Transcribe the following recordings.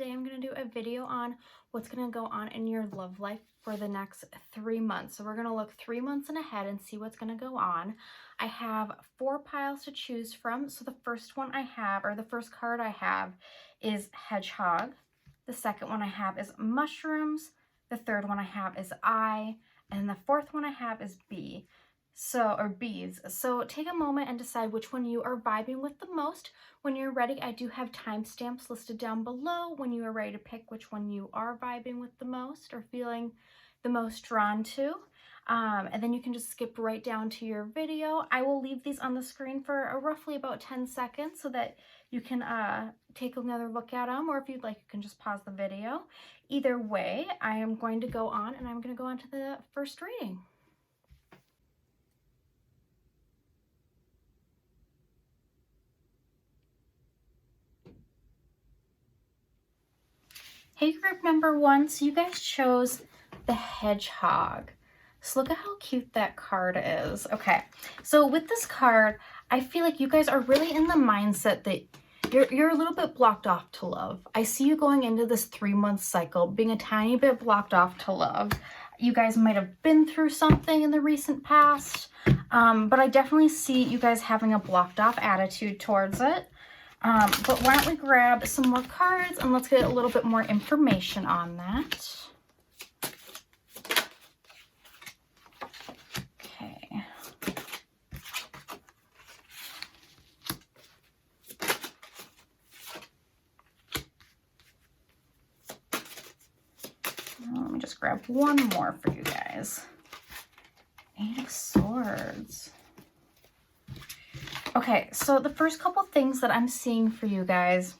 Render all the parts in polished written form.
today I'm going to do a video on what's going to go on in your love life for the next 3 months. So we're going to look 3 months in ahead and see what's going to go on. I have 4 piles to choose from. So the first one I have, or the first card I have, is Hedgehog. The second one I have is Mushrooms. The third one I have is Eye. And the fourth one I have is Bee. Or bees. So take a moment and decide which one you are vibing with the most. When you're ready, I do have timestamps listed down below when you are ready to pick which one you are vibing with the most or feeling the most drawn to. And then you can just skip right down to your video. I will leave these on the screen for roughly about 10 seconds so that you can take another look at them, or if you'd like, you can just pause the video. Either way, I am going to go on and I'm going to go on to the first reading. Hey group number 1, so you guys chose the Hedgehog. So look at how cute that card is. Okay, so with this card, I feel like you guys are really in the mindset that you're a little bit blocked off to love. I see you going into this 3-month cycle being a tiny bit blocked off to love. You guys might have been through something in the recent past, but I definitely see you guys having a blocked off attitude towards it. But why don't we grab some more cards and let's get a little bit more information on that. Okay. Let me just grab one more for you guys. 8 of Swords. Okay, so the first couple things that I'm seeing for you guys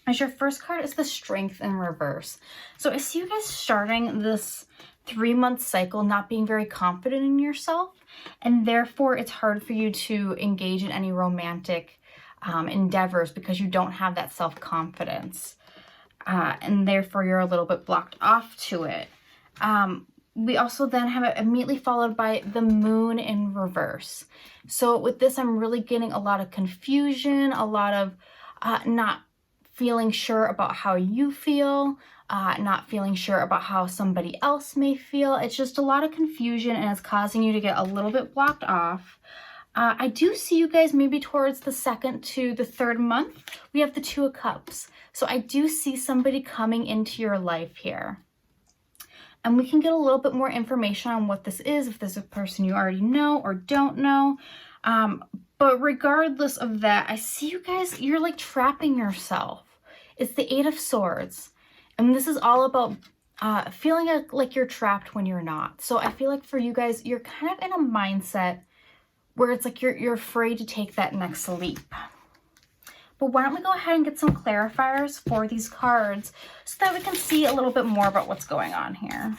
is your first card is the Strength in reverse. So I see you guys starting this 3-month cycle not being very confident in yourself, and therefore it's hard for you to engage in any romantic endeavors because you don't have that self-confidence, and therefore you're a little bit blocked off to it. We also then have it immediately followed by the Moon in reverse. So with this, I'm really getting a lot of confusion, a lot of not feeling sure about how you feel, not feeling sure about how somebody else may feel. It's just a lot of confusion and it's causing you to get a little bit blocked off. I do see you guys maybe towards the 2nd to the 3rd month. We have the 2 of Cups. So I do see somebody coming into your life here. And we can get a little bit more information on what this is, if this is a person you already know or don't know. But regardless of that, I see you guys, you're like trapping yourself. It's the 8 of Swords. And this is all about feeling like you're trapped when you're not. So I feel like for you guys, you're kind of in a mindset where it's like you're afraid to take that next leap. But why don't we go ahead and get some clarifiers for these cards so that we can see a little bit more about what's going on here.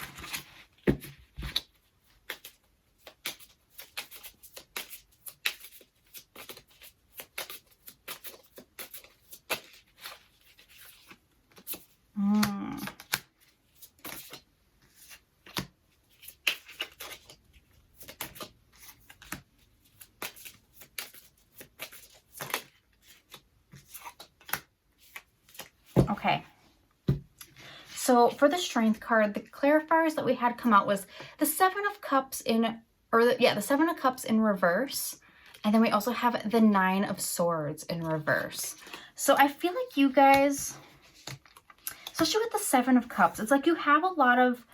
Okay, so for the Strength card, the clarifiers that we had come out was the 7 of Cups the 7 of Cups in reverse, and then we also have the 9 of Swords in reverse. So I feel like you guys, especially with the 7 of Cups, it's like you have a lot of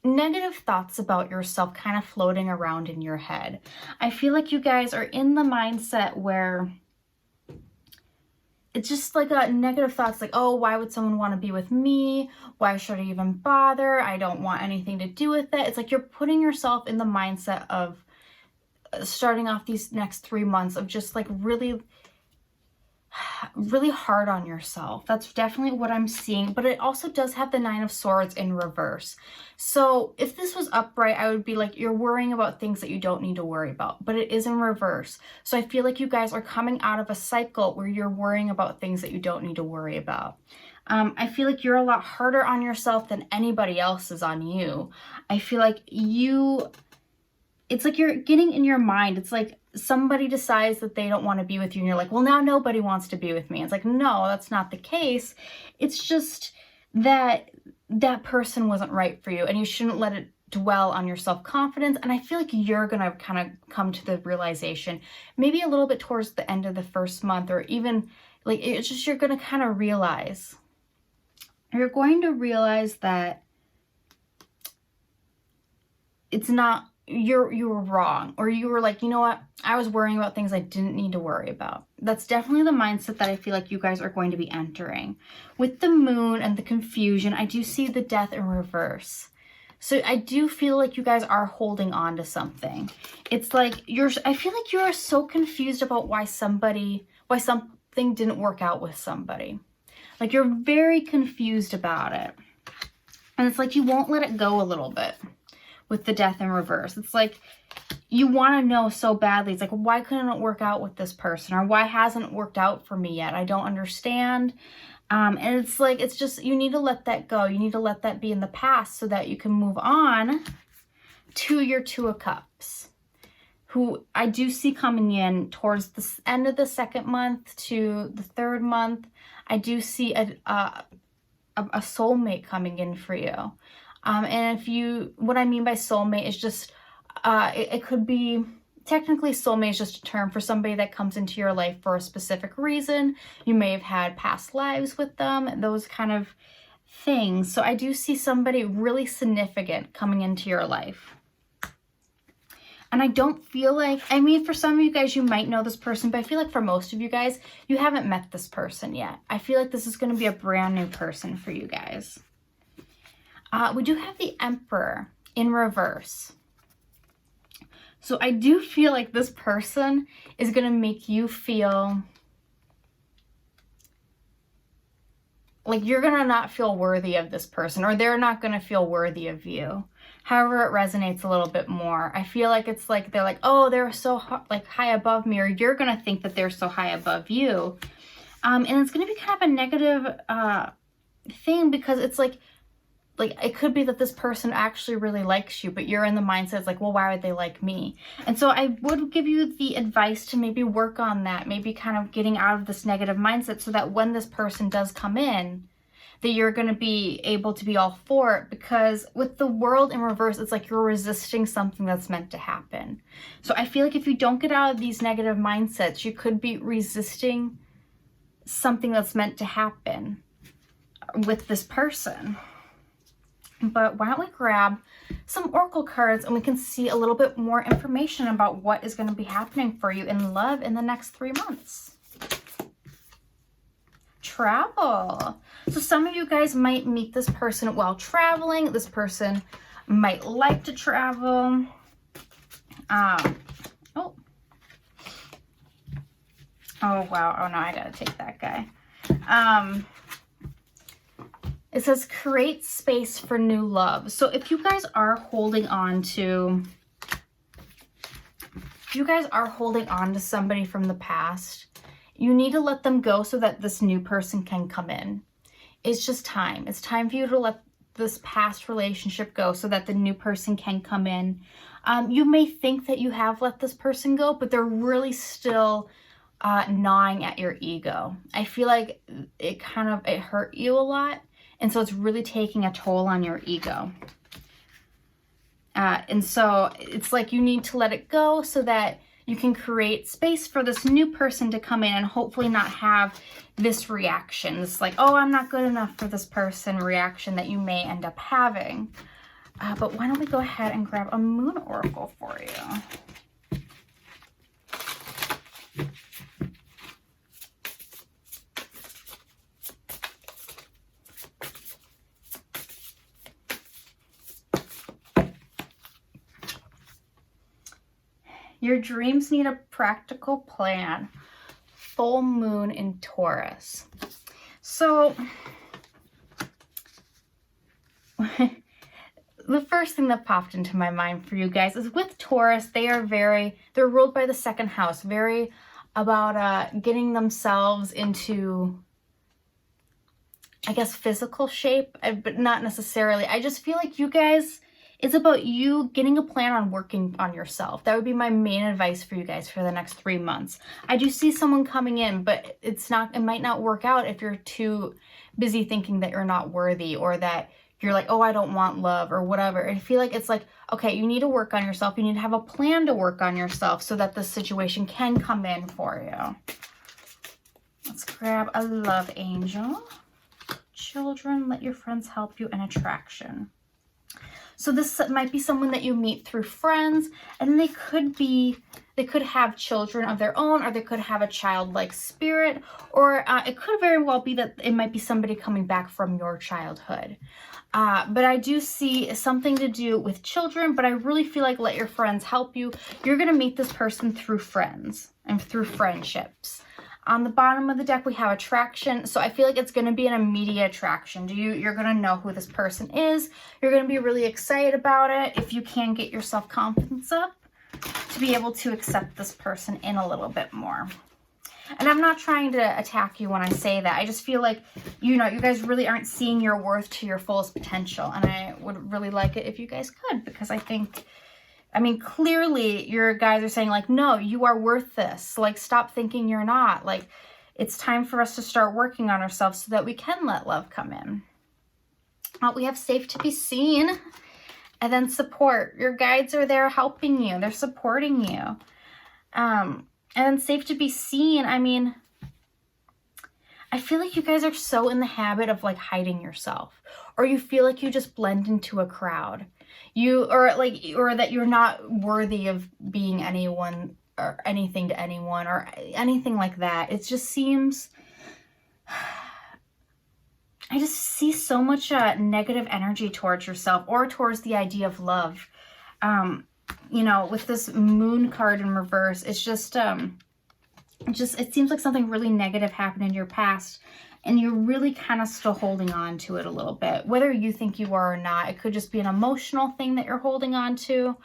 negative thoughts about yourself kind of floating around in your head. I feel like you guys are in the mindset where it's just like a negative thoughts like, oh, why would someone want to be with me? Why should I even bother? I don't want anything to do with it. It's like you're putting yourself in the mindset of starting off these next 3 months of just like really hard on yourself. That's definitely what I'm seeing, but it also does have the 9 of Swords in reverse. So if this was upright, I would be like, you're worrying about things that you don't need to worry about, but it is in reverse. So I feel like you guys are coming out of a cycle where you're worrying about things that you don't need to worry about. I feel like you're a lot harder on yourself than anybody else is on you. I feel like you it's like you're getting in your mind. It's like somebody decides that they don't want to be with you and you're like, well, now nobody wants to be with me. It's like, no, that's not the case. It's just that that person wasn't right for you and you shouldn't let it dwell on your self-confidence. And I feel like you're going to kind of come to the realization, maybe a little bit towards the end of the first month, or even like, it's just, you're going to kind of realize, you're going to realize that it's not, you were wrong, or you were like, you know what, I was worrying about things I didn't need to worry about. That's definitely the mindset that I feel like you guys are going to be entering. With the moon and the confusion, I do see the death in reverse. So I do feel like you guys are holding on to something. It's like I feel like you are so confused about why something didn't work out with somebody. Like you're very confused about it. And it's like you won't let it go a little bit. With the death in reverse, it's like you want to know so badly. It's like, why couldn't it work out with this person, or why hasn't it worked out for me yet? I don't understand. And it's like, it's just, you need to let that go. You need to let that be in the past so that you can move on to your Two of Cups, who I do see coming in towards the end of the second month to the third month. I do see a soulmate coming in for you. And what I mean by soulmate is just, it could be, technically soulmate is just a term for somebody that comes into your life for a specific reason. You may have had past lives with them, those kind of things. So I do see somebody really significant coming into your life. And I don't feel like, I mean, for some of you guys, you might know this person, but I feel like for most of you guys, you haven't met this person yet. I feel like this is going to be a brand new person for you guys. We do have the Emperor in reverse. So I do feel like this person is going to make you feel like you're going to not feel worthy of this person, or they're not going to feel worthy of you. However, it resonates a little bit more. I feel like it's like they're like, oh, they're so high above me, or you're going to think that they're so high above you. And it's going to be kind of a negative thing, because it's like it could be that this person actually really likes you, but you're in the mindset, it's like, well, why would they like me? And so I would give you the advice to maybe work on that, maybe kind of getting out of this negative mindset, so that when this person does come in, that you're going to be able to be all for it. Because with the World in reverse, it's like you're resisting something that's meant to happen. So I feel like if you don't get out of these negative mindsets, you could be resisting something that's meant to happen with this person. But why don't we grab some oracle cards and we can see a little bit more information about what is going to be happening for you in love in the next 3 months. Travel. So some of you guys might meet this person while traveling. This person might like to travel. Oh wow. Oh no, I gotta take that guy. It says create space for new love. So if you guys are holding on to, somebody from the past, you need to let them go so that this new person can come in. It's just time. It's time for you to let this past relationship go so that the new person can come in. You may think that you have let this person go, but they're really still gnawing at your ego. I feel like it hurt you a lot. And so it's really taking a toll on your ego. And so it's like you need to let it go so that you can create space for this new person to come in and hopefully not have this reaction. It's like, oh, I'm not good enough for this person reaction that you may end up having. But why don't we go ahead and grab a moon oracle for you. Your dreams need a practical plan. Full moon in Taurus. So the first thing that popped into my mind for you guys is with Taurus, they're ruled by the second house, very about getting themselves into, I guess, physical shape, but not necessarily. I just feel like you guys, It's about you getting a plan on working on yourself. That would be my main advice for you guys for the next 3 months. I do see someone coming in, but it might not work out if you're too busy thinking that you're not worthy, or that you're like, oh, I don't want love or whatever. I feel like it's like, okay, you need to work on yourself. You need to have a plan to work on yourself so that the situation can come in for you. Let's grab a love angel. Children, let your friends help you, and attraction. So this might be someone that you meet through friends, and they could have children of their own, or they could have a childlike spirit, or it could very well be that it might be somebody coming back from your childhood. But I do see something to do with children, but I really feel like let your friends help you. You're going to meet this person through friends and through friendships. On the bottom of the deck, we have attraction. So I feel like it's going to be an immediate attraction. You're going to know who this person is. You're going to be really excited about it if you can get your self-confidence up to be able to accept this person in a little bit more. And I'm not trying to attack you when I say that. I just feel like, you guys really aren't seeing your worth to your fullest potential. And I would really like it if you guys could, because I mean, clearly your guys are saying like, no, you are worth this. Like, stop thinking you're not. Like, it's time for us to start working on ourselves so that we can let love come in. We have safe to be seen, and then support. Your guides are there helping you. They're supporting you. And then safe to be seen. I mean, I feel like you guys are so in the habit of like hiding yourself, or you feel like you just blend into a crowd. Or that you're not worthy of being anyone or anything to anyone or anything like that. It just seems, I just see so much negative energy towards yourself or towards the idea of love. With this moon card in reverse, it's just, it seems like something really negative happened in your past, and you're really kind of still holding on to it a little bit. Whether you think you are or not, it could just be an emotional thing that you're holding on to,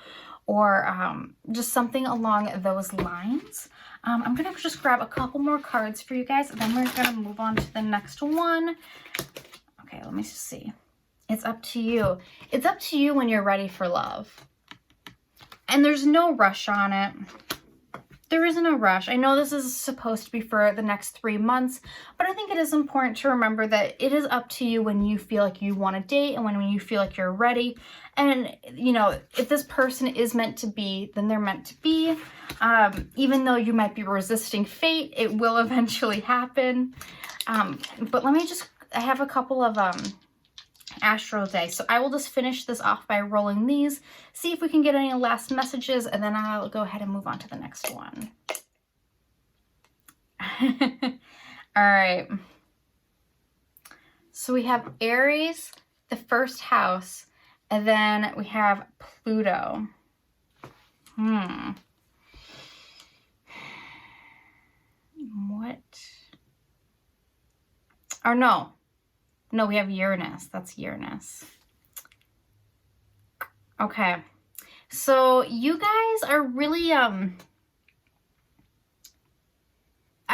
or just something along those lines. I'm going to just grab a couple more cards for you guys, and then we're going to move on to the next one. Okay, let me just see. It's up to you. It's up to you when you're ready for love. And there's no rush on it. There isn't a rush. I know this is supposed to be for the next 3 months, but I think it is important to remember that it is up to you when you feel like you want to date and when you feel like you're ready. And, if this person is meant to be, then they're meant to be. Even though you might be resisting fate, it will eventually happen. But I have a couple of astro dice. So I will just finish this off by rolling these, see if we can get any last messages, and then I'll go ahead and move on to the next one. All right. So we have Aries, the first house, and then we have Pluto. What? Or no, we have Uranus. That's Uranus. Okay. So you guys are really, I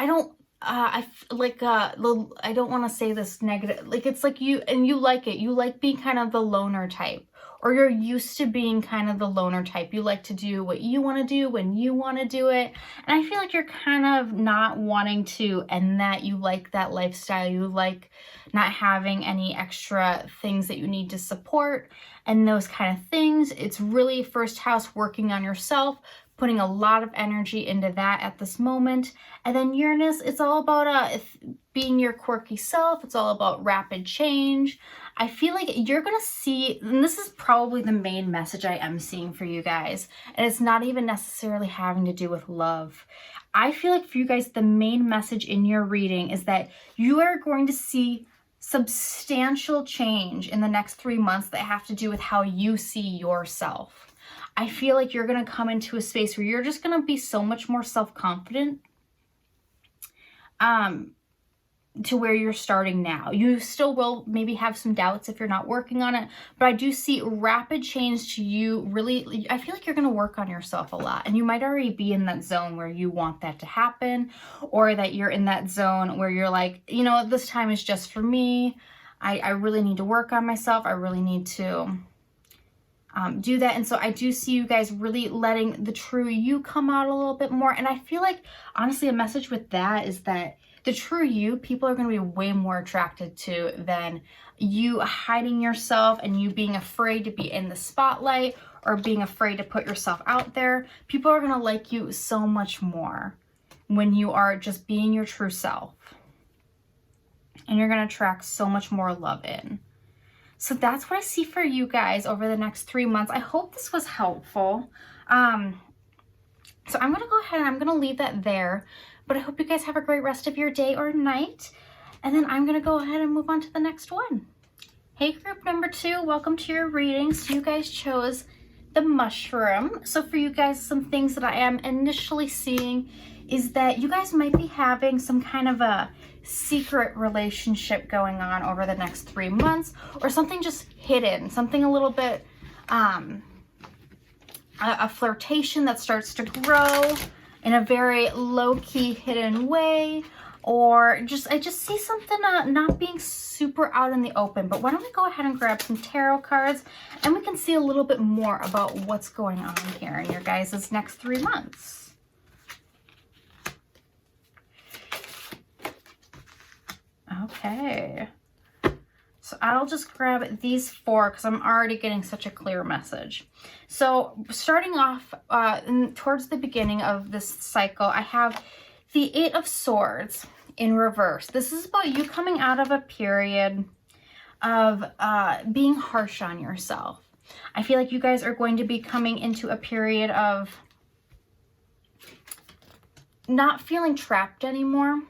don't want to say this negative. Like, it's like you like it. You like being kind of the loner type, or you're used to being kind of the loner type. You like to do what you want to do when you want to do it. And I feel like you're kind of not wanting to end that. You like that lifestyle. You like not having any extra things that you need to support and those kind of things. It's really first house, working on yourself, putting a lot of energy into that at this moment. And then Uranus, it's all about being your quirky self. It's all about rapid change. I feel like you're going to see, and this is probably the main message I am seeing for you guys, and it's not even necessarily having to do with love. I feel like for you guys, the main message in your reading is that you are going to see substantial change in the next 3 months that have to do with how you see yourself. I feel like you're going to come into a space where you're just going to be so much more self-confident to where you're starting now. You still will maybe have some doubts if you're not working on it, but I do see rapid change to you. Really, I feel like you're going to work on yourself a lot, and you might already be in that zone where you want that to happen, or that you're in that zone where you're like, this time is just for me. I really need to work on myself. I really need to do that. And so I do see you guys really letting the true you come out a little bit more. And I feel like, honestly, a message with that is that the true you, people are going to be way more attracted to than you hiding yourself and you being afraid to be in the spotlight or being afraid to put yourself out there. People are going to like you so much more when you are just being your true self. And you're going to attract so much more love in. So that's what I see for you guys over the next 3 months. I hope this was helpful. So I'm going to go ahead and I'm going to leave that there. But I hope you guys have a great rest of your day or night. And then I'm going to go ahead and move on to the next one. Hey, group number 2, welcome to your reading. So you guys chose the mushroom. So for you guys, some things that I am initially seeing is that you guys might be having some kind of a secret relationship going on over the next 3 months, or something just hidden, something a little bit, a flirtation that starts to grow in a very low-key hidden way, or just, I just see something not being super out in the open. But why don't we go ahead and grab some tarot cards and we can see a little bit more about what's going on here in your guys' next 3 months. Okay, so I'll just grab these 4 because I'm already getting such a clear message. So starting off towards the beginning of this cycle, I have the 8 of Swords in reverse. This is about you coming out of a period of being harsh on yourself. I feel like you guys are going to be coming into a period of not feeling trapped anymore,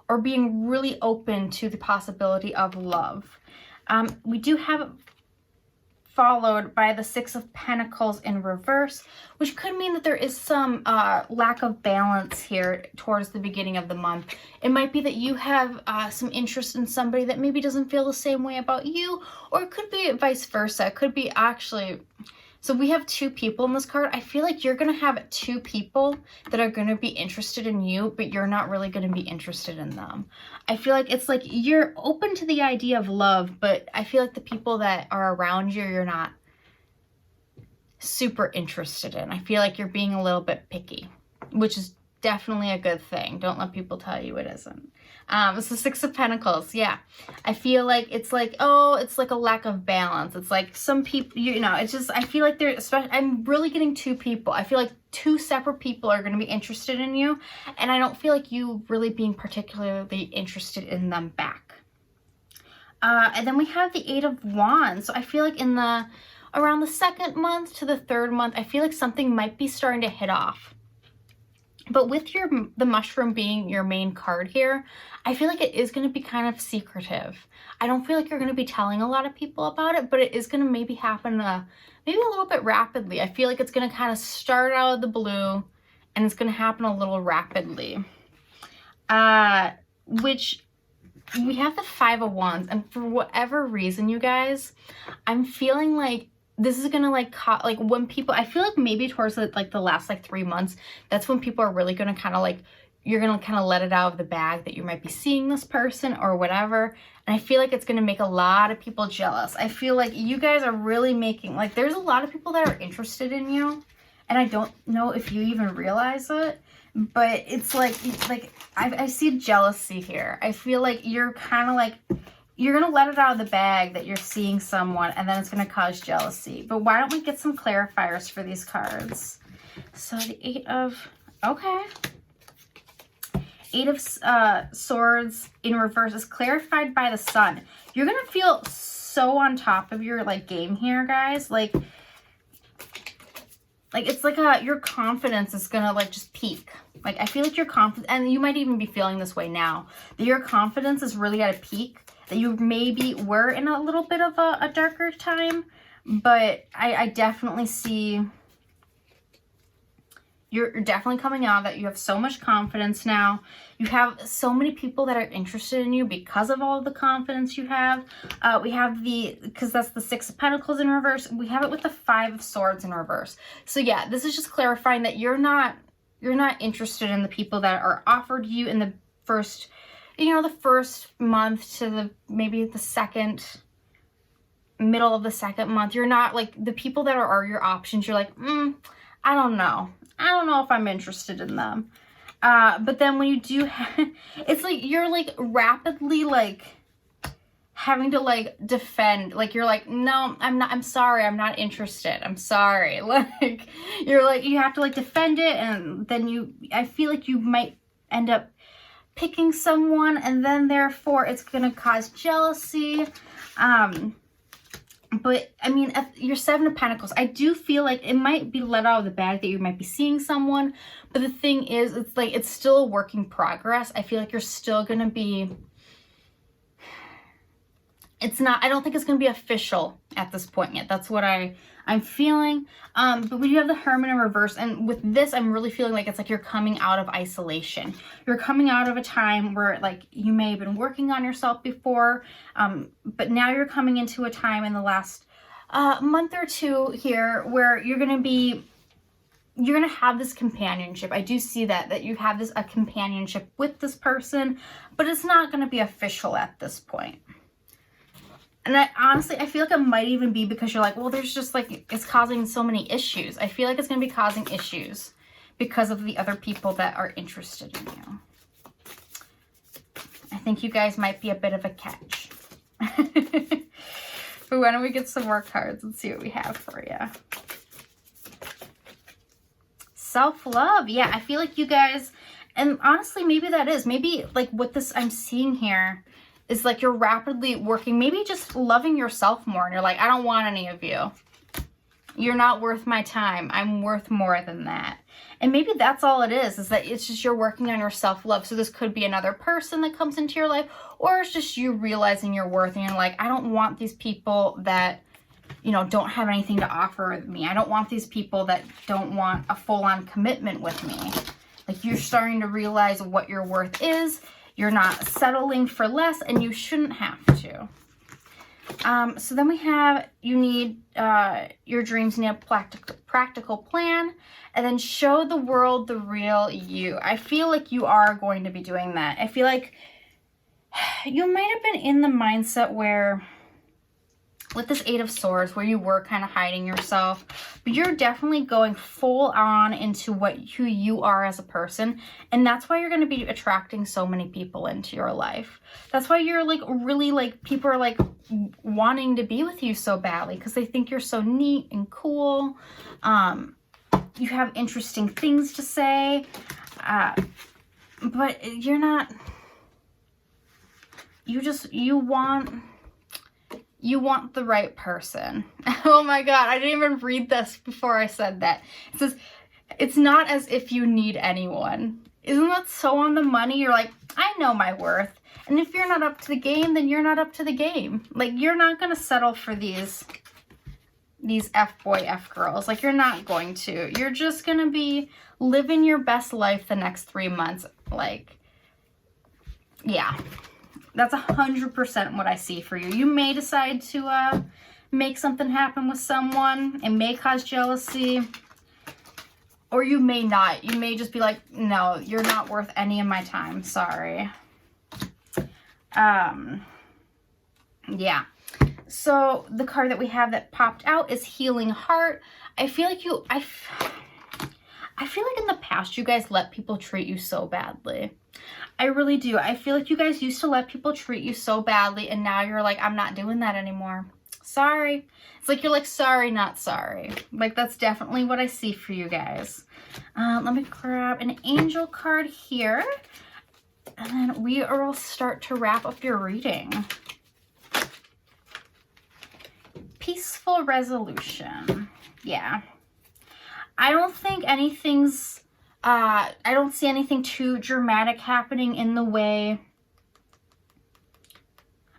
or being really open to the possibility of love. We do have it followed by the 6 of Pentacles in reverse, which could mean that there is some lack of balance here towards the beginning of the month. It might be that you have some interest in somebody that maybe doesn't feel the same way about you, or it could be vice versa. It could be actually... So we have 2 people in this card. I feel like you're going to have 2 people that are going to be interested in you, but you're not really going to be interested in them. I feel like it's like you're open to the idea of love, but I feel like the people that are around you, you're not super interested in. I feel like you're being a little bit picky, which is definitely a good thing. Don't let people tell you it isn't. It's the 6 of Pentacles. Yeah. I feel like it's like, oh, it's like a lack of balance. It's like some people, you know, it's just, I feel like I'm really getting 2 people. I feel like 2 separate people are going to be interested in you. And I don't feel like you really being particularly interested in them back. And then we have the 8 of Wands. So I feel like around the 2nd month to the 3rd month, I feel like something might be starting to hit off. But with the mushroom being your main card here, I feel like it is going to be kind of secretive. I don't feel like you're going to be telling a lot of people about it, but it is going to maybe happen maybe a little bit rapidly. I feel like it's going to kind of start out of the blue and it's going to happen a little rapidly. Which we have the 5 of Wands, and for whatever reason, you guys, I'm feeling like this is gonna like when people, I feel like maybe towards the last 3 months, that's when people are really gonna kind of like, you're gonna kind of let it out of the bag that you might be seeing this person or whatever. And I feel like it's gonna make a lot of people jealous. I feel like you guys are really making, like, there's a lot of people that are interested in you, and I don't know if you even realize it, but it's like I see jealousy here. I feel like you're kind of like, you're going to let it out of the bag that you're seeing someone, and then it's going to cause jealousy. But why don't we get some clarifiers for these cards? So the 8 of, okay. 8 of Swords in reverse is clarified by the Sun. You're going to feel so on top of your game here, guys. Like it's like your confidence is going to just peak. Like, I feel like your confidence, and you might even be feeling this way now, that your confidence is really at a peak, that you maybe were in a little bit of a darker time, but I definitely see you're definitely coming out that you have so much confidence now. You have so many people that are interested in you because of all of the confidence you have. We have because that's the 6 of Pentacles in reverse. We have it with the 5 of Swords in reverse. So yeah, this is just clarifying that you're not interested in the people that are offered you in the first, the first month to maybe the second middle of the second month, you're not like the people that are your options. You're like, I don't know. I don't know if I'm interested in them. But then when you do, it's like you're like rapidly like having to like defend, like you're like, no, I'm sorry, I'm not interested, I'm sorry. Like you're like, you have to like defend it, and then I feel like you might end up picking someone, and then therefore it's gonna cause jealousy. But I mean, your Seven of Pentacles, I do feel like it might be let out of the bag that you might be seeing someone, but the thing is, it's like, it's still a work in progress. I feel like you're still gonna be, I don't think it's gonna be official at this point yet. That's what I'm feeling. But we do have the Hermit in reverse, and with this, I'm really feeling like it's like you're coming out of isolation. You're coming out of a time where like you may have been working on yourself before, but now you're coming into a time in the last month or two here where you're gonna have this companionship. I do see that you have a companionship with this person, but it's not gonna be official at this point. And honestly, I feel like it might even be because you're like, well, there's just like, it's causing so many issues. I feel like it's going to be causing issues because of the other people that are interested in you. I think you guys might be a bit of a catch. But why don't we get some more cards and see what we have for you? Self-love. Yeah, I feel like you guys, and honestly, maybe that is, maybe like what this I'm seeing here is like you're rapidly working, maybe just loving yourself more, and you're like, I don't want any of you. You're not worth my time. I'm worth more than that. And maybe that's all it is that it's just you're working on your self-love. So this could be another person that comes into your life, or it's just you realizing your worth, and you're like, I don't want these people that, you know, don't have anything to offer me. I don't want these people that don't want a full-on commitment with me. Like, you're starting to realize what your worth is. You're not settling for less, and you shouldn't have to. So then we have, you need, your dreams need a practical plan, and then show the world the real you. I feel like you are going to be doing that. I feel like you might have been in the mindset where, with this Eight of Swords, where you were kind of hiding yourself, but you're definitely going full on into who you are as a person, and that's why you're going to be attracting so many people into your life. That's why you're like really like, people are like wanting to be with you so badly because they think you're so neat and cool. You have interesting things to say, but you're not, you want the right person. Oh my God, I didn't even read this before I said that. It says, it's not as if you need anyone. Isn't that so on the money? You're like, I know my worth. And if you're not up to the game, then you're not up to the game. Like, you're not going to settle for these F-boy, F-girls. Like, you're not going to. You're just going to be living your best life the next 3 months. Like, yeah. That's 100% what I see for you. You may decide to make something happen with someone. It may cause jealousy. Or you may not. You may just be like, no, you're not worth any of my time. Sorry. Yeah. So the card that we have that popped out is Healing Heart. I feel like I feel like in the past you guys let people treat you so badly. I really do. I feel like you guys used to let people treat you so badly, and now you're like, I'm not doing that anymore. Sorry. It's like you're like, sorry, not sorry. Like, that's definitely what I see for you guys. Let me grab an angel card here, and then we will start to wrap up your reading. Peaceful resolution. Yeah. I don't think anything's, I don't see anything too dramatic happening in the way.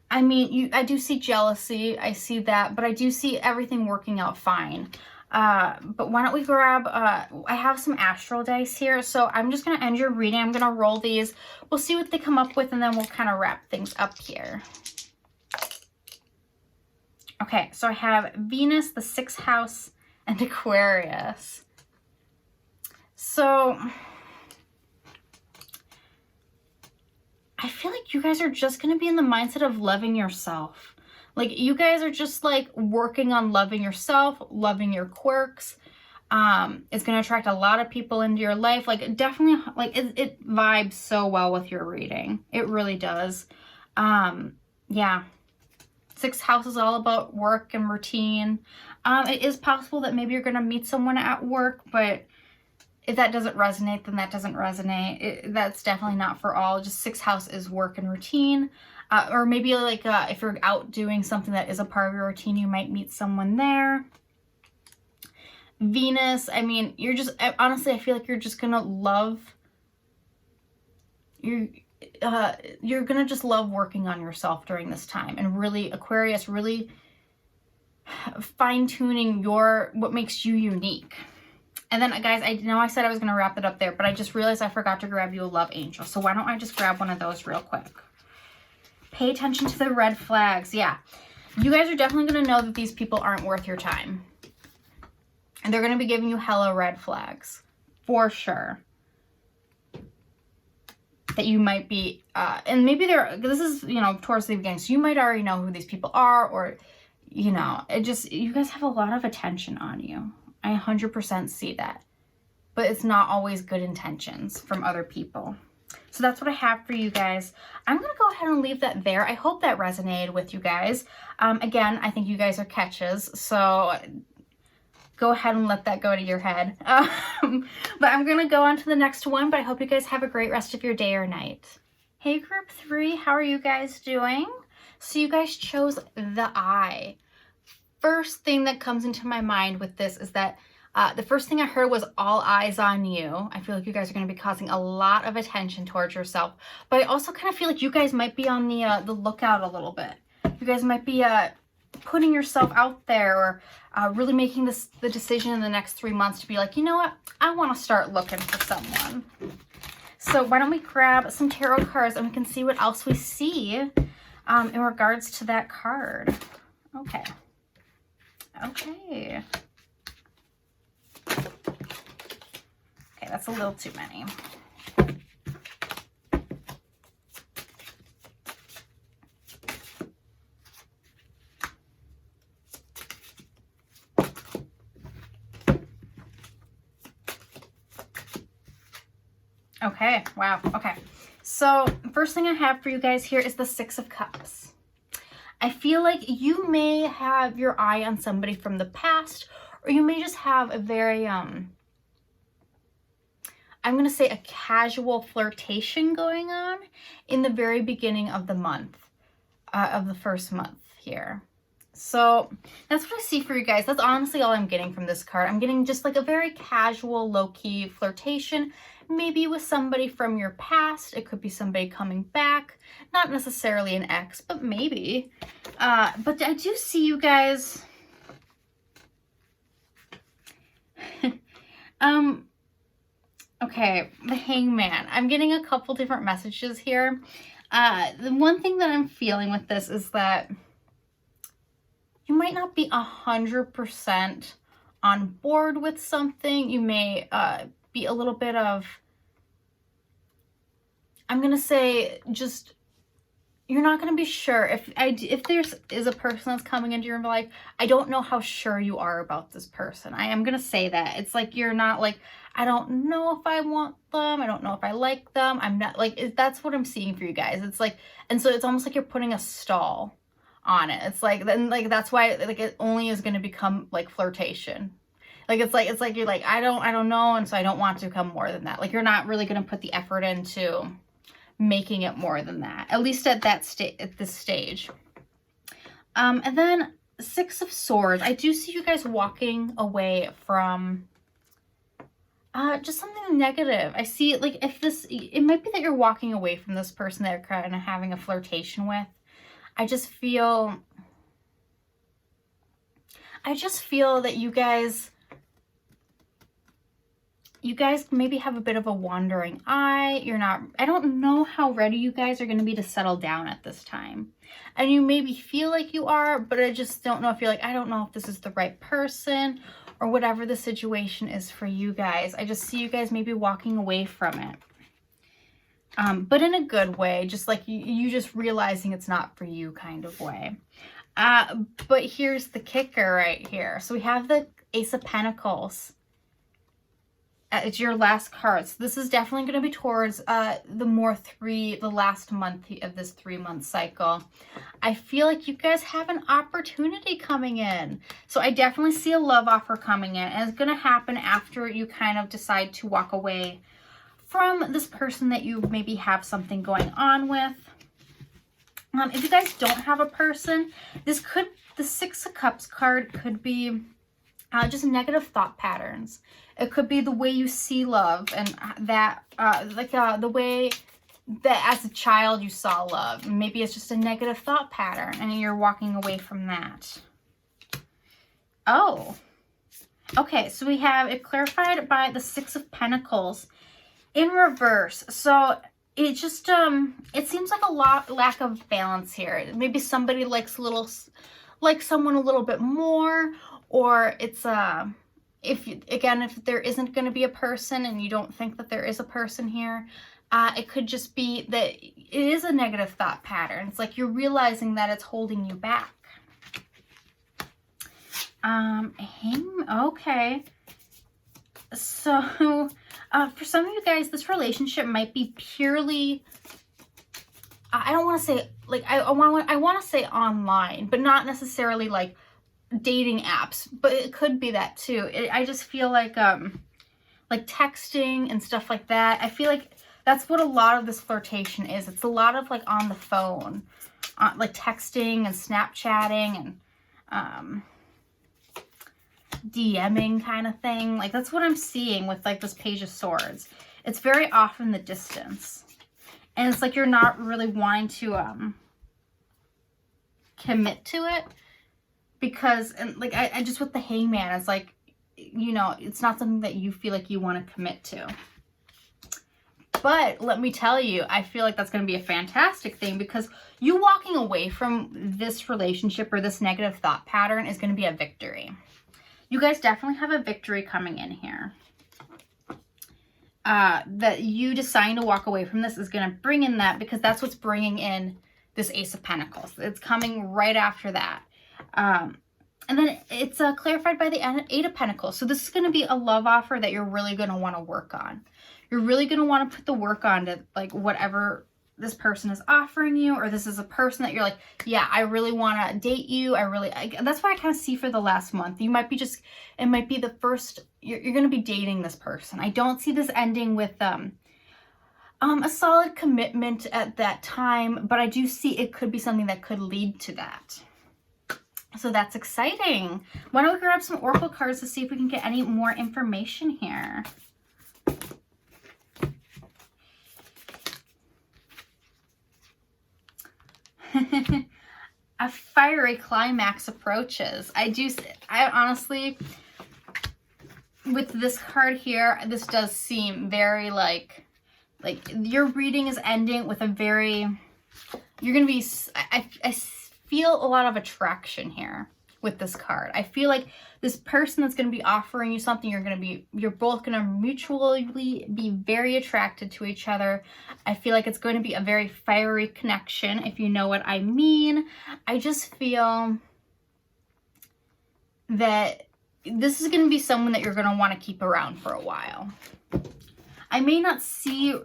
I mean, I do see jealousy. I see that, but I do see everything working out fine. But why don't we grab, I have some astral dice here, so I'm just going to end your reading. I'm going to roll these. We'll see what they come up with, and then we'll kind of wrap things up here. Okay, so I have Venus, the 6th house, and Aquarius. So I feel like you guys are just going to be in the mindset of loving yourself. Like, you guys are just like working on loving yourself, loving your quirks. It's going to attract a lot of people into your life. Like, definitely, like, it vibes so well with your reading. It really does. Yeah. 6th house is all about work and routine. It is possible that maybe you're going to meet someone at work, but if that doesn't resonate, then that doesn't resonate. That's definitely not for all. Just 6th house is work and routine. Or maybe like if you're out doing something that is a part of your routine, you might meet someone there. Venus, I mean, you're just, honestly, I feel like you're just gonna love, you're gonna just love working on yourself during this time, and really, Aquarius, really fine-tuning what makes you unique. And then, guys, I know I said I was gonna wrap it up there, but I just realized I forgot to grab you a love angel. So why don't I just grab one of those real quick? Pay attention to the red flags. Yeah, you guys are definitely gonna know that these people aren't worth your time. And they're going to be giving you hella red flags, for sure. That you might be, and maybe this is, you know, towards the beginning, so you might already know who these people are, or, you know, you guys have a lot of attention on you. I 100% see that. But it's not always good intentions from other people. So that's what I have for you guys. I'm going to go ahead and leave that there. I hope that resonated with you guys. Again, I think you guys are catches, so go ahead and let that go to your head. But I'm going to go on to the next one, but I hope you guys have a great rest of your day or night. Hey, group 3, how are you guys doing? So you guys chose the Eye. First thing that comes into my mind with this is that the first thing I heard was all eyes on you. I feel like you guys are going to be causing a lot of attention towards yourself. But I also kind of feel like you guys might be on the lookout a little bit. You guys might be putting yourself out there, or really making the decision in the next 3 months to be like, you know what, I want to start looking for someone. So why don't we grab some tarot cards and we can see what else we see in regards to that card. Okay. Okay, that's a little too many. Okay, wow, okay. So first thing I have for you guys here is the 6 of Cups. I feel like you may have your eye on somebody from the past, or you may just have a very, I'm going to say a casual flirtation going on in the very beginning of the month, of the first month here. So that's what I see for you guys. That's honestly all I'm getting from this card. I'm getting just like a very casual, low-key flirtation, maybe with somebody from your past. It could be somebody coming back, not necessarily an ex, but maybe. But I do see you guys. Okay, the Hangman. I'm getting a couple different messages here. The one thing that I'm feeling with this is that you might not be 100% on board with something. You may be a little bit of, I'm going to say, just, you're not going to be sure. If there is a person that's coming into your life, I don't know how sure you are about this person. I am going to say that. It's like you're not like, I don't know if I want them. I don't know if I like them. I'm not like, that's what I'm seeing for you guys. It's like, and so it's almost like you're putting a stall on it. It's like, then like, that's why like it only is going to become like flirtation. Like, it's like you're like, I don't know. And so I don't want to become more than that. Like, you're not really going to put the effort into making it more than that, at least at this stage. And then 6 of Swords. I do see you guys walking away from just something negative. I see, like, it might be that you're walking away from this person that you're kind of having a flirtation with. I just feel that you guys maybe have a bit of a wandering eye. I don't know how ready you guys are going to be to settle down at this time. And you maybe feel like you are, but I just don't know if you're like, I don't know if this is the right person, or whatever the situation is for you guys. I just see you guys maybe walking away from it. But in a good way, just like you just realizing it's not for you kind of way. But here's the kicker right here. So we have the Ace of Pentacles. It's your last card. So this is definitely going to be towards the last month of this 3-month cycle. I feel like you guys have an opportunity coming in. So I definitely see a love offer coming in. And it's going to happen after you kind of decide to walk away from this person that you maybe have something going on with. If you guys don't have a person, the 6 of Cups card could be just negative thought patterns. It could be the way you see love, and that, the way that as a child you saw love. Maybe it's just a negative thought pattern, and you're walking away from that. Oh, okay. So we have it clarified by the 6 of Pentacles in reverse. So it just, it seems like a lack of balance here. Maybe somebody likes someone a little bit more, or it's, if there isn't going to be a person and you don't think that there is a person here, it could just be that it is a negative thought pattern. It's like you're realizing that it's holding you back. Okay. So, for some of you guys, this relationship might be purely, I don't want to say, like, I want to say online, but not necessarily like dating apps, but it could be that too. I just feel like texting and stuff like that. I feel like that's what a lot of this flirtation is. It's a lot of like on the phone, like texting and Snapchatting and DMing kind of thing. Like that's what I'm seeing with like this Page of Swords. It's very often the distance, and it's like you're not really wanting to commit to it. Because, and like, I just, with the Hangman, it's like, you know, it's not something that you feel like you want to commit to. But let me tell you, I feel like that's going to be a fantastic thing, because you walking away from this relationship or this negative thought pattern is going to be a victory. You guys definitely have a victory coming in here. That you deciding to walk away from this is going to bring in that, because that's what's bringing in this Ace of Pentacles. It's coming right after that. And then it's clarified by the 8 of Pentacles. So this is going to be a love offer that you're really going to want to work on. You're really going to want to put the work on to like whatever this person is offering you, or this is a person that you're like, yeah, I really want to date you. That's what I kind of see for the last month. You might be it might be the first, you're going to be dating this person. I don't see this ending with, a solid commitment at that time, but I do see it could be something that could lead to that. So that's exciting. Why don't we grab some oracle cards to see if we can get any more information here? A fiery climax approaches. I honestly, with this card here, this does seem very like your reading is ending with a very, you're going to be, I feel a lot of attraction here with this card. I feel like this person that's going to be offering you something, you're both going to mutually be very attracted to each other. I feel like it's going to be a very fiery connection, if you know what I mean. I just feel that this is going to be someone that you're going to want to keep around for a while. I may not see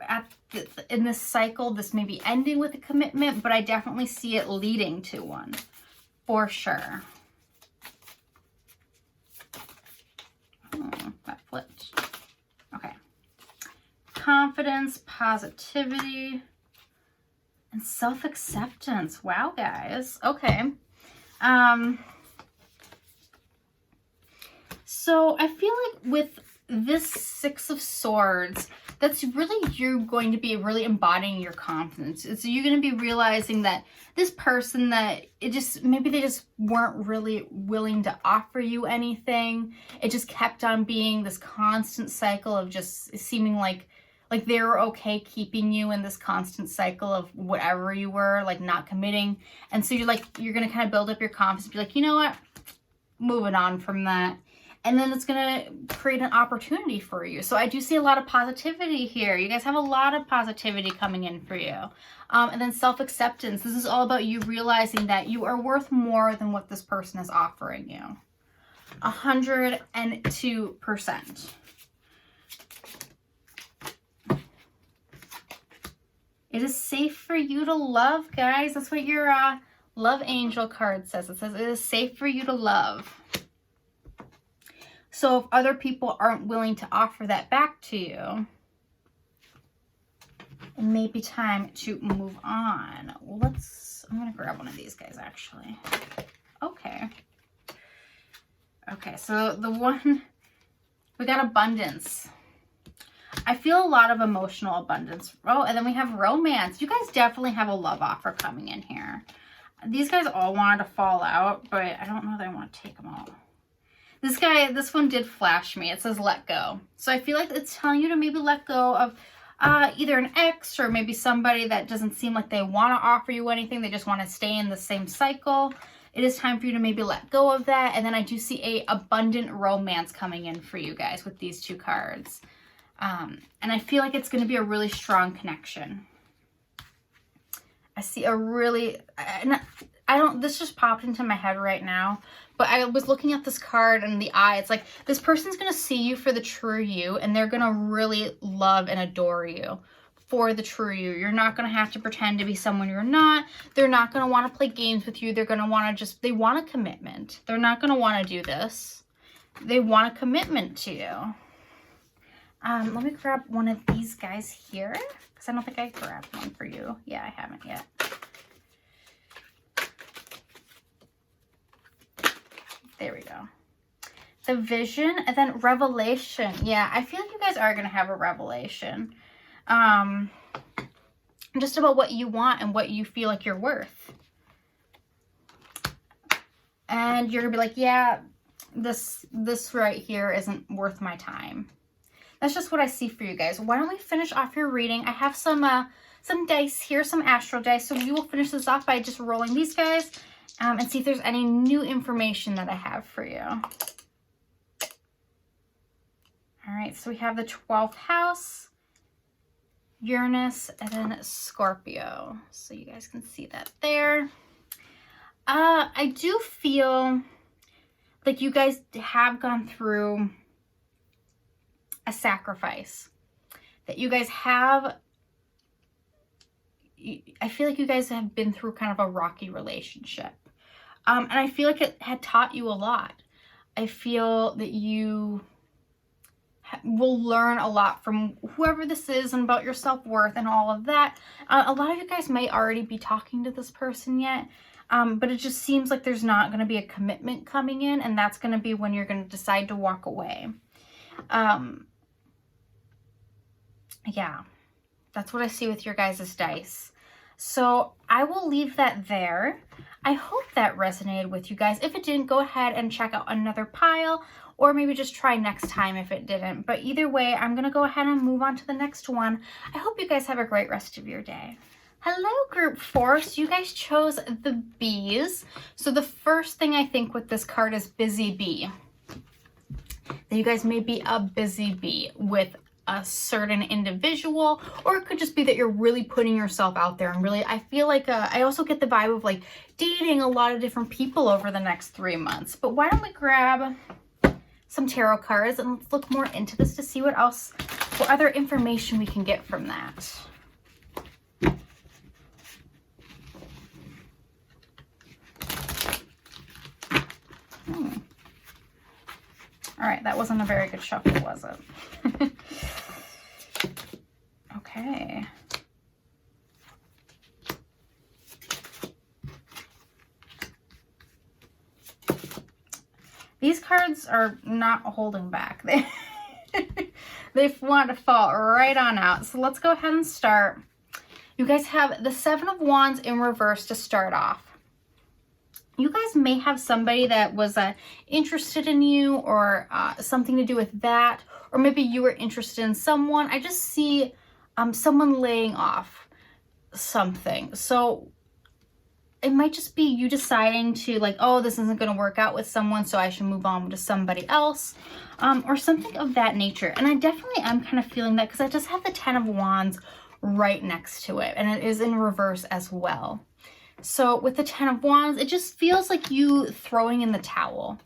in this cycle, this may be ending with a commitment, but I definitely see it leading to one, for sure. Oh, that flipped. Okay. Confidence, positivity, and self-acceptance. Wow, guys. Okay. So I feel like with this 6 of Swords, that's really you going to be really embodying your confidence. So you're going to be realizing that this person that maybe they just weren't really willing to offer you anything. It just kept on being this constant cycle of just seeming like they were okay keeping you in this constant cycle of whatever you were, like not committing. And so you're going to kind of build up your confidence, be like, you know what? Moving on from that. and then it's going to create an opportunity for you. So I do see a lot of positivity here. You guys have a lot of positivity coming in for you. And then self-acceptance. This is all about you realizing that you are worth more than what this person is offering you. 102%. It is safe for you to love, guys. That's what your love angel card says. It says it is safe for you to love. So if other people aren't willing to offer that back to you, it may be time to move on. I'm going to grab one of these guys, actually. Okay. Okay, so we got abundance. I feel a lot of emotional abundance. Oh, and then we have romance. You guys definitely have a love offer coming in here. These guys all wanted to fall out, but I don't know that I want to take them all. This one did flash me. It says let go. So I feel like it's telling you to maybe let go of either an ex or maybe somebody that doesn't seem like they want to offer you anything. They just want to stay in the same cycle. It is time for you to maybe let go of that. And then I do see a abundant romance coming in for you guys with these two cards. And I feel like it's going to be a really strong connection. I see a really, this just popped into my head right now, but I was looking at this card and the eye, it's like, this person's going to see you for the true you, and they're going to really love and adore you for the true you. You're not going to have to pretend to be someone you're not. They're not going to want to play games with you. They're going to want to they want a commitment. They're not going to want to do this. They want a commitment to you. Let me grab one of these guys here, because I don't think I grabbed one for you. Yeah, I haven't yet. There we go. The vision and then revelation. Yeah, I feel like you guys are going to have a revelation. Just about what you want and what you feel like you're worth. And you're going to be like, yeah, this right here isn't worth my time. That's just what I see for you guys. Why don't we finish off your reading? I have some dice here, some astro dice. So we will finish this off by just rolling these guys and see if there's any new information that I have for you. All right, so we have the 12th house, Uranus, and then Scorpio. So you guys can see that there. I do feel like you guys have gone through a sacrifice, that you guys have. I feel like you guys have been through kind of a rocky relationship, and I feel like it had taught you a lot. I feel that you will learn a lot from whoever this is and about your self-worth and all of that. A lot of you guys may already be talking to this person yet, but it just seems like there's not going to be a commitment coming in, and that's going to be when you're going to decide to walk away. Yeah, that's what I see with your guys' dice. So I will leave that there. I hope that resonated with you guys. If it didn't, go ahead and check out another pile, or maybe just try next time if it didn't. But either way, I'm going to go ahead and move on to the next one. I hope you guys have a great rest of your day. Hello, group 4. So you guys chose the bees. So the first thing I think with this card is busy bee. That you guys may be a busy bee with a certain individual, or it could just be that you're really putting yourself out there and really, I feel like I also get the vibe of like dating a lot of different people over the next 3 months. But why don't we grab some tarot cards and let's look more into this to see what other information we can get from that. All right, that wasn't a very good shuffle, was it? Okay. These cards are not holding back. They want to fall right on out. So let's go ahead and start. You guys have the 7 of Wands in reverse to start off. You guys may have somebody that was interested in you, or something to do with that, or maybe you were interested in someone. I just see someone laying off something. So it might just be you deciding to like, oh, this isn't going to work out with someone, so I should move on to somebody else, or something of that nature. And I definitely am kind of feeling that because I just have the 10 of Wands right next to it, and it is in reverse as well. So with the 10 of Wands, it just feels like you throwing in the towel.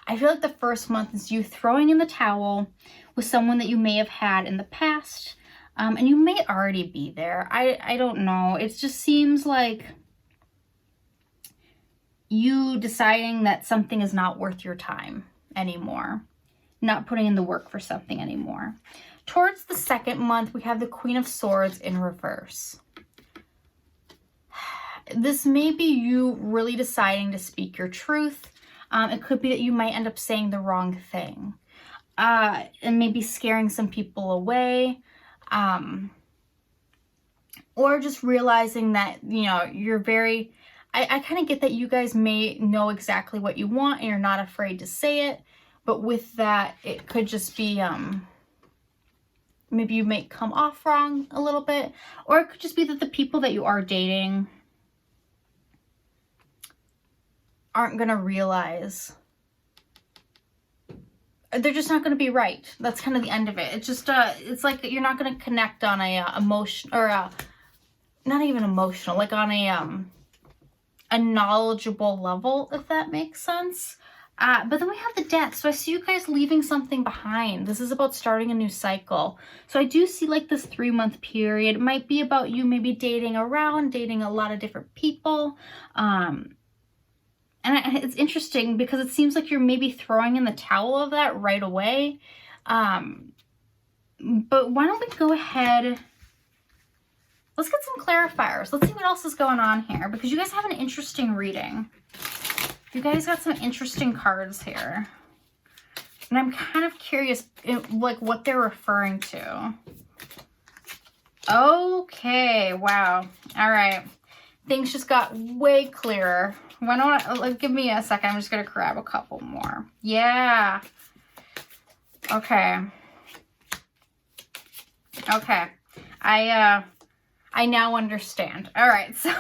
I feel like the first month is you throwing in the towel with someone that you may have had in the past, and you may already be there. I don't know. It just seems like you deciding that something is not worth your time anymore, not putting in the work for something anymore. Towards the second month, we have the Queen of Swords in reverse. This may be you really deciding to speak your truth. It could be that you might end up saying the wrong thing, and maybe scaring some people away, or just realizing that, you know, you're very... I kind of get that you guys may know exactly what you want and you're not afraid to say it, but with that, it could just be, maybe you may come off wrong a little bit, or it could just be that the people that you are dating aren't going to realize, they're just not going to be right. That's kind of the end of it. It's just, it's like you're not going to connect on a emotion, or not even emotional, like on a knowledgeable level, if that makes sense. But then we have the Death. So I see you guys leaving something behind. This is about starting a new cycle. So I do see like this 3-month period. It might be about you maybe dating around, dating a lot of different people. And it's interesting because it seems like you're maybe throwing in the towel of that right away. But why don't we go ahead... Let's get some clarifiers. Let's see what else is going on here, because you guys have an interesting reading. You guys got some interesting cards here. And I'm kind of curious, like, what they're referring to. Okay, wow. All right. Things just got way clearer. Why don't I, give me a second. I'm just going to grab a couple more. Yeah. Okay. Okay. I now understand. All right, so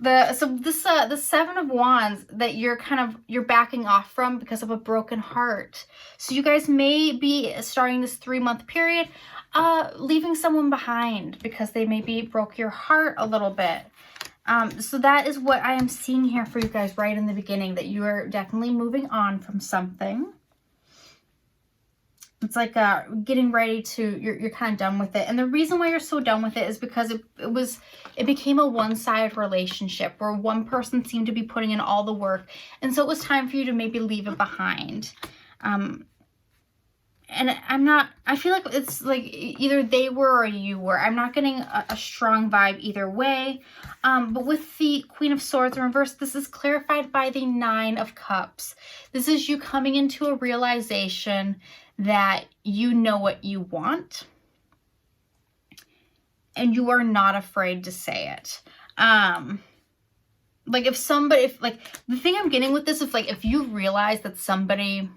the 7 of Wands that you're backing off from because of a broken heart. So you guys may be starting this 3-month period, leaving someone behind because they maybe broke your heart a little bit. So that is what I am seeing here for you guys right in the beginning, that you are definitely moving on from something. It's like getting ready to, you're kind of done with it. And the reason why you're so done with it is because it became a one-sided relationship where one person seemed to be putting in all the work. And so it was time for you to maybe leave it behind. And I feel like it's like either they were or you were. I'm not getting a strong vibe either way. But with the Queen of Swords in reverse, this is clarified by the 9 of Cups. This is you coming into a realization that you know what you want and you are not afraid to say it. Like if the thing I'm getting with this is like, if you realize that somebody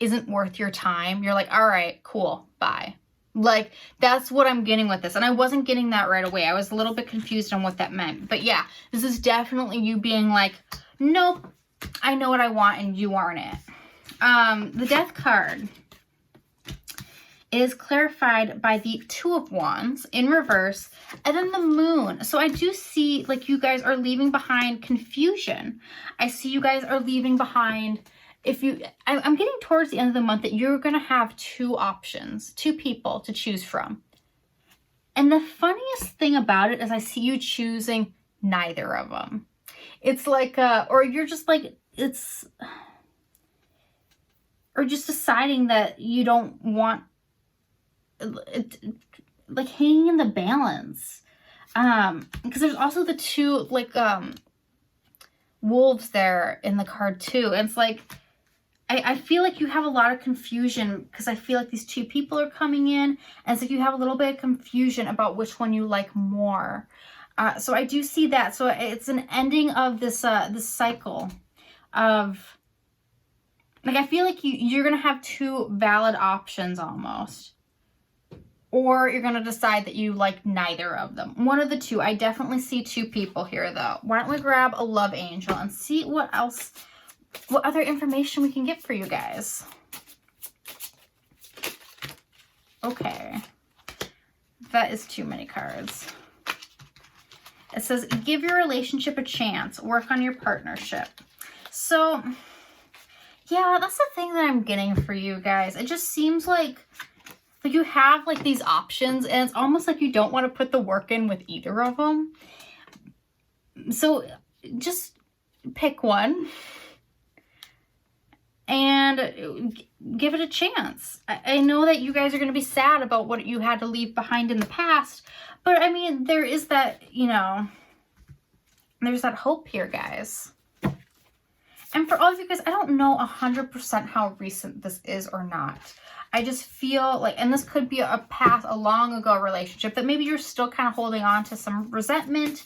isn't worth your time, you're like, all right, cool, bye. Like, that's what I'm getting with this. And I wasn't getting that right away. I was a little bit confused on what that meant. But yeah, this is definitely you being like, nope, I know what I want and you aren't it. The Death card is clarified by the 2 of Wands in reverse, and then the Moon. So I do see like you guys are leaving behind confusion. I see you guys are leaving behind, I'm getting towards the end of the month that you're going to have 2 options, 2 people to choose from. And the funniest thing about it is I see you choosing neither of them. It's like, or you're just like, or just deciding that you don't want, like hanging in the balance. Because there's also the 2, like, wolves there in the card too. And it's like, I feel like you have a lot of confusion because I feel like these 2 people are coming in, and it's like you have a little bit of confusion about which one you like more. So I do see that. So it's an ending of this cycle of, like, I feel like you're going to have 2 valid options almost. or you're going to decide that you like neither of them. One of the two. I definitely see two people here, though. Why don't we grab a love angel and see what other information we can get for you guys. Okay. That is too many cards. It says, give your relationship a chance. Work on your partnership. So, yeah, that's the thing that I'm getting for you guys. It just seems like you have like these options, and it's almost like you don't want to put the work in with either of them. So just pick one and give it a chance. I know that you guys are going to be sad about what you had to leave behind in the past, but I mean, there is that, you know, there's that hope here, guys. And for all of you guys, I don't know 100% how recent this is or not. I just feel like, and this could be a a long ago relationship that maybe you're still kind of holding on to some resentment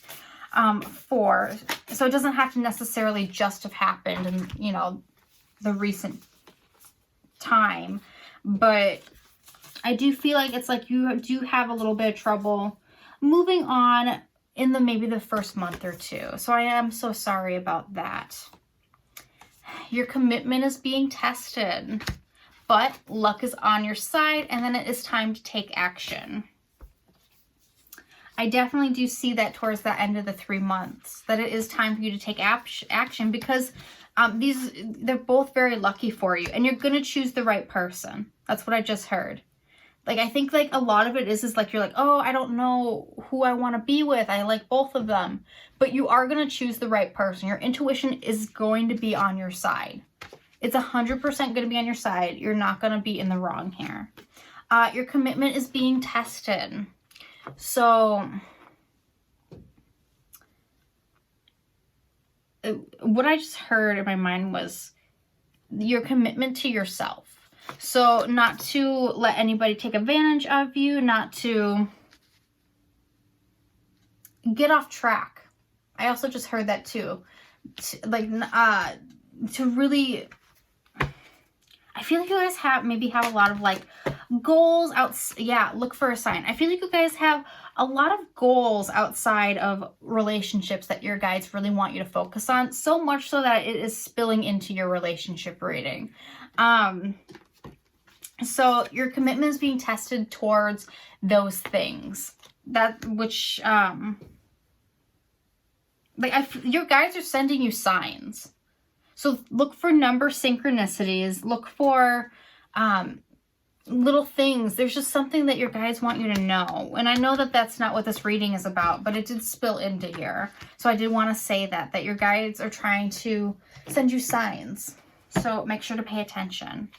for. So it doesn't have to necessarily just have happened in, you know, the recent time. But I do feel like it's like you do have a little bit of trouble moving on in maybe the first month or two. So I am so sorry about that. Your commitment is being tested, but luck is on your side, and then it is time to take action. I definitely do see that towards the end of the 3 months, that it is time for you to take action, because they're both very lucky for you, and you're going to choose the right person. That's what I just heard. Like, I think like a lot of it is like, you're like, oh, I don't know who I want to be with. I like both of them. But you are going to choose the right person. Your intuition is going to be on your side. It's 100% going to be on your side. You're not going to be in the wrong here. Your commitment is being tested. So what I just heard in my mind was your commitment to yourself. So not to let anybody take advantage of you, not to get off track. I also just heard that too. To really, I feel like you guys maybe have a lot of like goals look for a sign. I feel like you guys have a lot of goals outside of relationships that your guides really want you to focus on, so much so that it is spilling into your relationship reading. So your commitment is being tested towards those things. Your guides are sending you signs. So look for number synchronicities. Look for little things. There's just something that your guides want you to know. And I know that that's not what this reading is about, but it did spill into here. So I did want to say that your guides are trying to send you signs. So make sure to pay attention.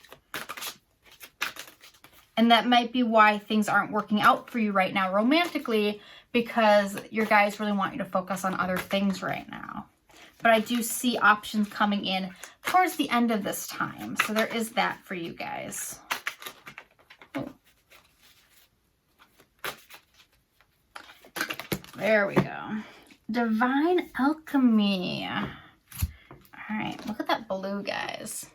And that might be why things aren't working out for you right now romantically, because your guys really want you to focus on other things right now. But I do see options coming in towards the end of this time. So there is that for you guys. Ooh. There we go. Divine Alchemy. All right, look at that blue, guys.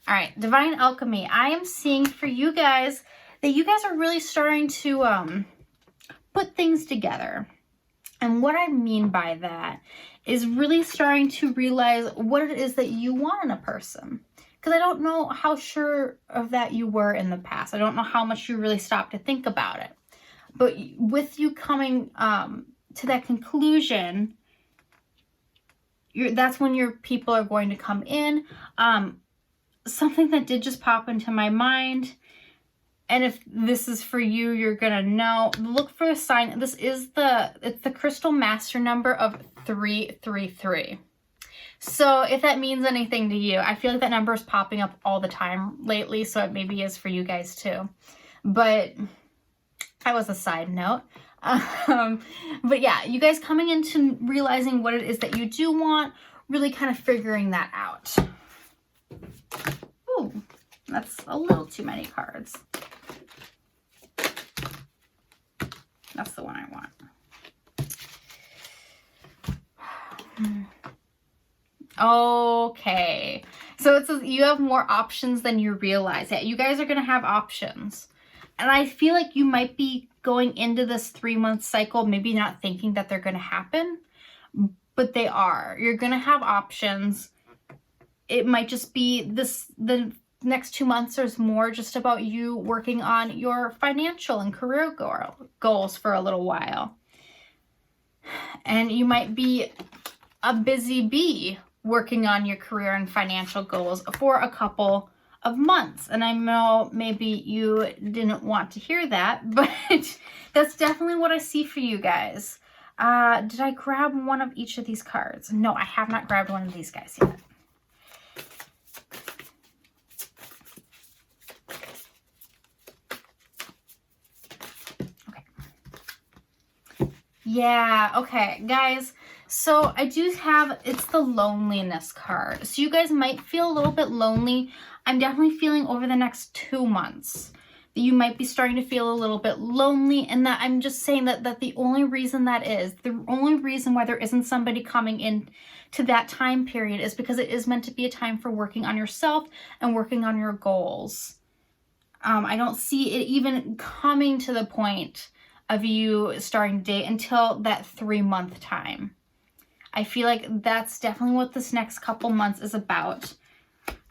All right, Divine Alchemy. I am seeing for you guys that you guys are really starting to put things together. And what I mean by that is really starting to realize what it is that you want in a person. Because I don't know how sure of that you were in the past. I don't know how much you really stopped to think about it. But with you coming to that conclusion, that's when your people are going to come in. Something that did just pop into my mind, and if this is for you, you're gonna know. Look for a sign. It's the crystal master number of 333. So if that means anything to you, I feel like that number is popping up all the time lately, so it maybe is for you guys too. But that was a side note. But yeah, you guys coming into realizing what it is that you do want, really kind of figuring that out. Ooh, that's a little too many cards. That's the one I want. Okay. So it says you have more options than you realize. Yeah, you guys are going to have options. And I feel like you might be going into this 3-month cycle, maybe not thinking that they're going to happen, but they are. You're going to have options. It might just be the next 2 months is more just about you working on your financial and career goals for a little while. And you might be a busy bee working on your career and financial goals for a couple of months. And I know maybe you didn't want to hear that, but that's definitely what I see for you guys. Did I grab one of each of these cards? No, I have not grabbed one of these guys yet. Yeah, okay, guys, so I do have, it's the loneliness card. So you guys might feel a little bit lonely. I'm definitely feeling over the next 2 months that you might be starting to feel a little bit lonely, and that I'm just saying that the only reason the only reason why there isn't somebody coming in to that time period is because it is meant to be a time for working on yourself and working on your goals. I don't see it even coming to the point of you starting to date until that 3-month time. I feel like that's definitely what this next couple months is about.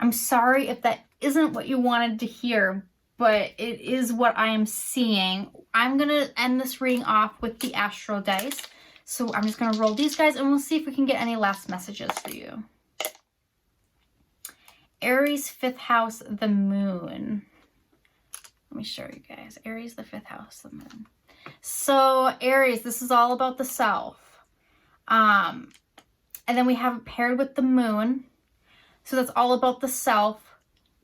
I'm sorry if that isn't what you wanted to hear, but it is what I am seeing. I'm going to end this reading off with the Astro dice. So I'm just going to roll these guys and we'll see if we can get any last messages for you. Aries, 5th house, the moon. Let me show you guys. Aries, the 5th house, the moon. So Aries, this is all about the self. And then we have it paired with the moon. So that's all about the self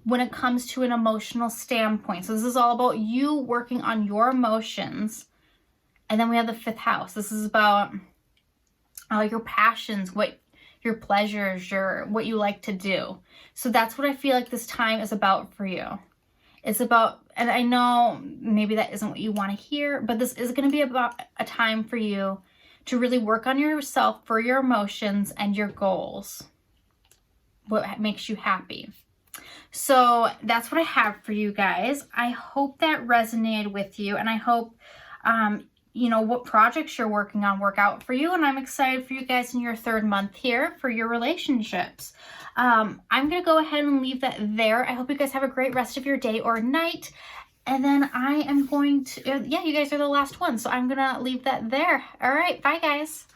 when it comes to an emotional standpoint. So this is all about you working on your emotions. And then we have the 5th house. This is about your passions, what your pleasures, what you like to do. So that's what I feel like this time is about for you. It's about, and I know maybe that isn't what you want to hear, but this is going to be about a time for you to really work on yourself for your emotions and your goals. What makes you happy. So that's what I have for you guys. I hope that resonated with you, and I hope, you know, what projects you're working on work out for you. And I'm excited for you guys in your 3rd month here for your relationships. I'm going to go ahead and leave that there. I hope you guys have a great rest of your day or night. And then I am going to, yeah, you guys are the last one. So I'm going to leave that there. All right. Bye, guys.